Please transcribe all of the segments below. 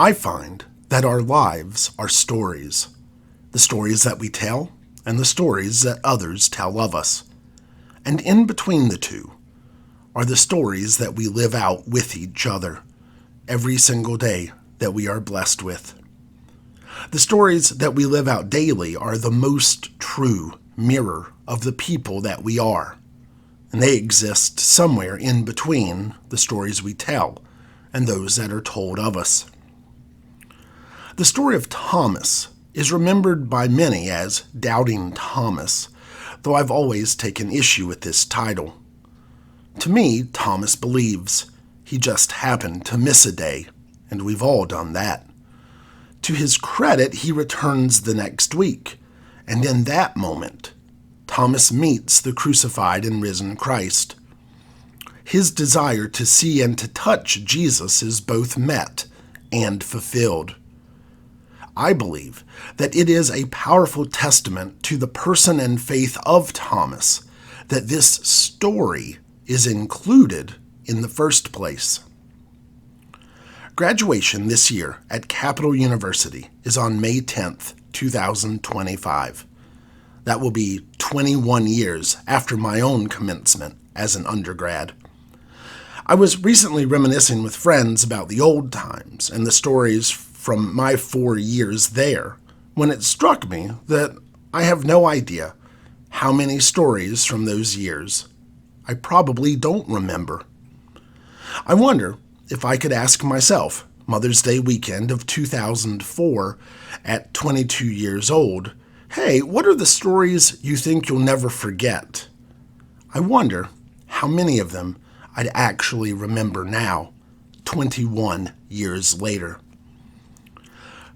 I find that our lives are stories. The stories that we tell and the stories that others tell of us. And in between the two are the stories that we live out with each other every single day that we are blessed with. The stories that we live out daily are the most true mirror of the people that we are, and they exist somewhere in between the stories we tell and those that are told of us. The story of Thomas is remembered by many as Doubting Thomas, though I've always taken issue with this title. To me, Thomas believes. He just happened to miss a day, and we've all done that. To his credit, he returns the next week, and in that moment, Thomas meets the crucified and risen Christ. His desire to see and to touch Jesus is both met and fulfilled. I believe that it is a powerful testament to the person and faith of Thomas that this story is included in the first place. Graduation this year at Capital University is on May 10th, 2025. That will be 21 years after my own commencement as an undergrad. I was recently reminiscing with friends about the old times and the stories from my 4 years there, when it struck me that I have no idea how many stories from those years I probably don't remember. I wonder if I could ask myself, Mother's Day weekend of 2004, at 22 years old, hey, what are the stories you think you'll never forget? I wonder how many of them I'd actually remember now, 21 years later.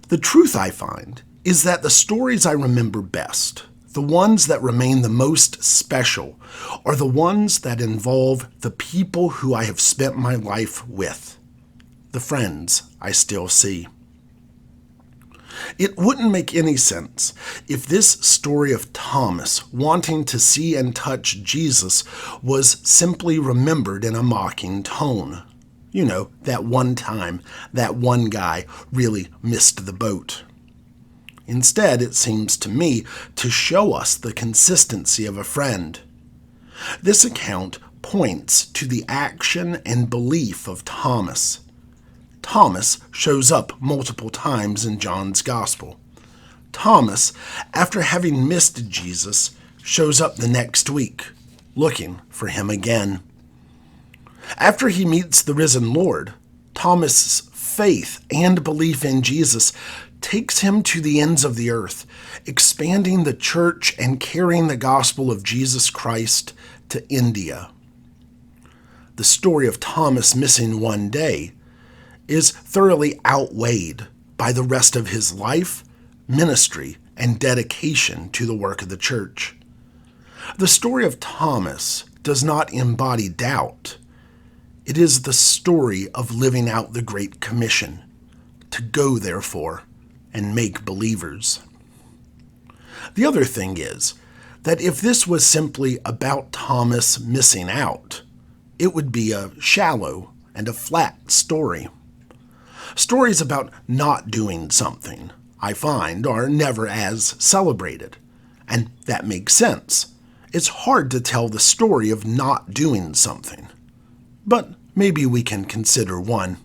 The truth I find is that the stories I remember best, the ones that remain the most special, are the ones that involve the people who I have spent my life with, the friends I still see. It wouldn't make any sense if this story of Thomas wanting to see and touch Jesus was simply remembered in a mocking tone. You know, that one time, that one guy really missed the boat. Instead, it seems to me to show us the consistency of a friend. This account points to the action and belief of Thomas. Thomas shows up multiple times in John's Gospel. Thomas, after having missed Jesus, shows up the next week, looking for him again. After he meets the risen Lord, Thomas's faith and belief in Jesus takes him to the ends of the earth, expanding the church and carrying the gospel of Jesus Christ to India. The story of Thomas missing one day is thoroughly outweighed by the rest of his life, ministry, and dedication to the work of the church. The story of Thomas does not embody doubt. It is the story of living out the Great Commission, to go, therefore, and make believers. The other thing is that if this was simply about Thomas missing out, it would be a shallow and a flat story. Stories about not doing something, I find, are never as celebrated, and that makes sense. It's hard to tell the story of not doing something. But maybe we can consider one.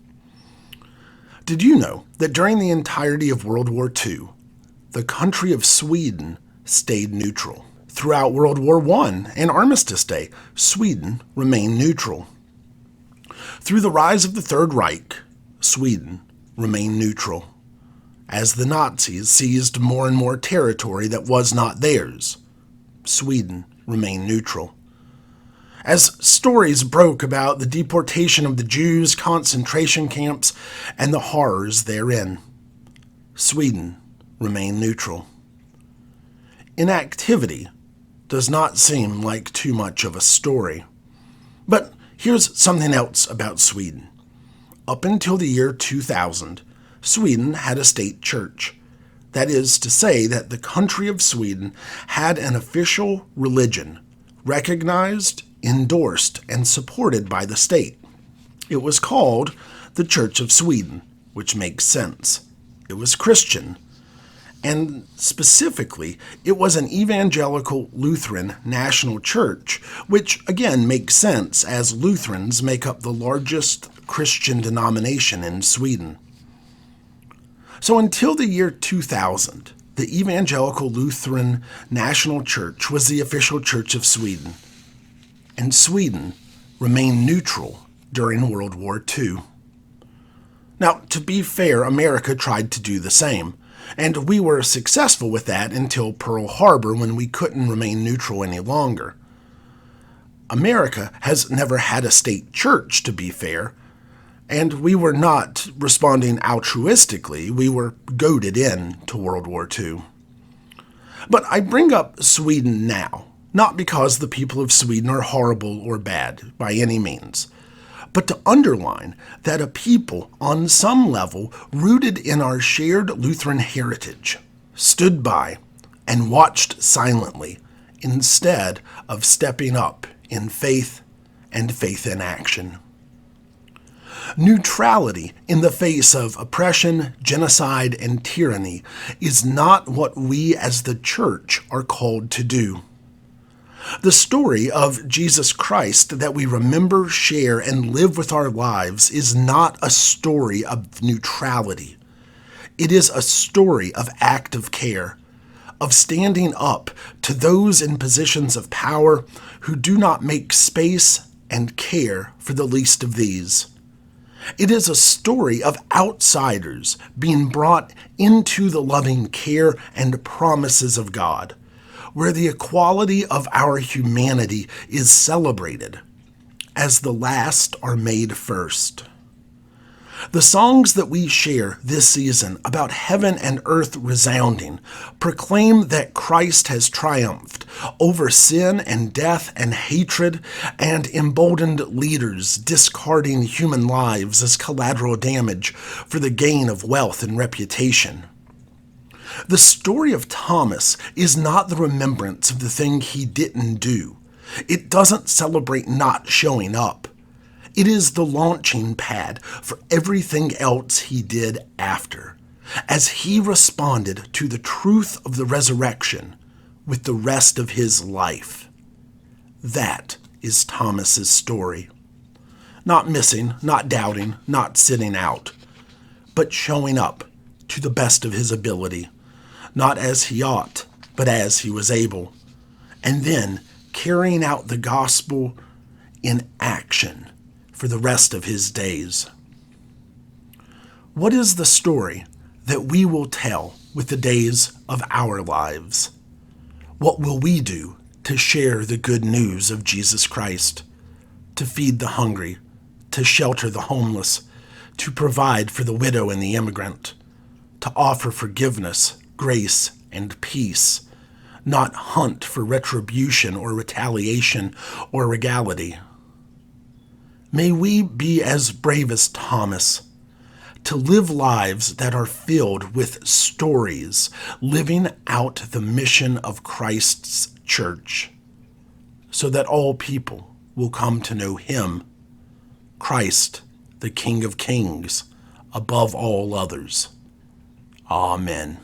Did you know that during the entirety of World War II, the country of Sweden stayed neutral? Throughout World War I and Armistice Day, Sweden remained neutral. Through the rise of the Third Reich, Sweden remained neutral. As the Nazis seized more and more territory that was not theirs, Sweden remained neutral. As stories broke about the deportation of the Jews, concentration camps, and the horrors therein, Sweden remained neutral. Inactivity does not seem like too much of a story. But here's something else about Sweden. Up until the year 2000, Sweden had a state church. That is to say that the country of Sweden had an official religion, recognized, endorsed, and supported by the state. It was called the Church of Sweden, which makes sense. It was Christian. And specifically, it was an evangelical Lutheran national church, which again makes sense as Lutherans make up the largest Christian denomination in Sweden. So until the year 2000, the Evangelical Lutheran National Church was the official church of Sweden, and Sweden remained neutral during World War II. Now, to be fair, America tried to do the same, and we were successful with that until Pearl Harbor when we couldn't remain neutral any longer. America has never had a state church, to be fair, and we were not responding altruistically, we were goaded into World War II. But I bring up Sweden now, not because the people of Sweden are horrible or bad by any means, but to underline that a people on some level rooted in our shared Lutheran heritage stood by and watched silently instead of stepping up in faith and faith in action. Neutrality in the face of oppression, genocide, and tyranny is not what we as the church are called to do. The story of Jesus Christ that we remember, share, and live with our lives is not a story of neutrality. It is a story of active care, of standing up to those in positions of power who do not make space and care for the least of these. It is a story of outsiders being brought into the loving care and promises of God, where the equality of our humanity is celebrated, as the last are made first. The songs that we share this season about heaven and earth resounding proclaim that Christ has triumphed over sin and death and hatred and emboldened leaders discarding human lives as collateral damage for the gain of wealth and reputation. The story of Thomas is not the remembrance of the thing he didn't do. It doesn't celebrate not showing up. It is the launching pad for everything else he did after, as he responded to the truth of the resurrection with the rest of his life. That is Thomas's story. Not missing, not doubting, not sitting out, but showing up to the best of his ability, not as he ought, but as he was able, and then carrying out the gospel in action for the rest of his days. What is the story that we will tell with the days of our lives? What will we do to share the good news of Jesus Christ, to feed the hungry, to shelter the homeless, to provide for the widow and the immigrant, to offer forgiveness, grace, and peace, not hunt for retribution or retaliation or regality? May we be as brave as Thomas, to live lives that are filled with stories, living out the mission of Christ's church, so that all people will come to know him, Christ, the King of Kings, above all others. Amen.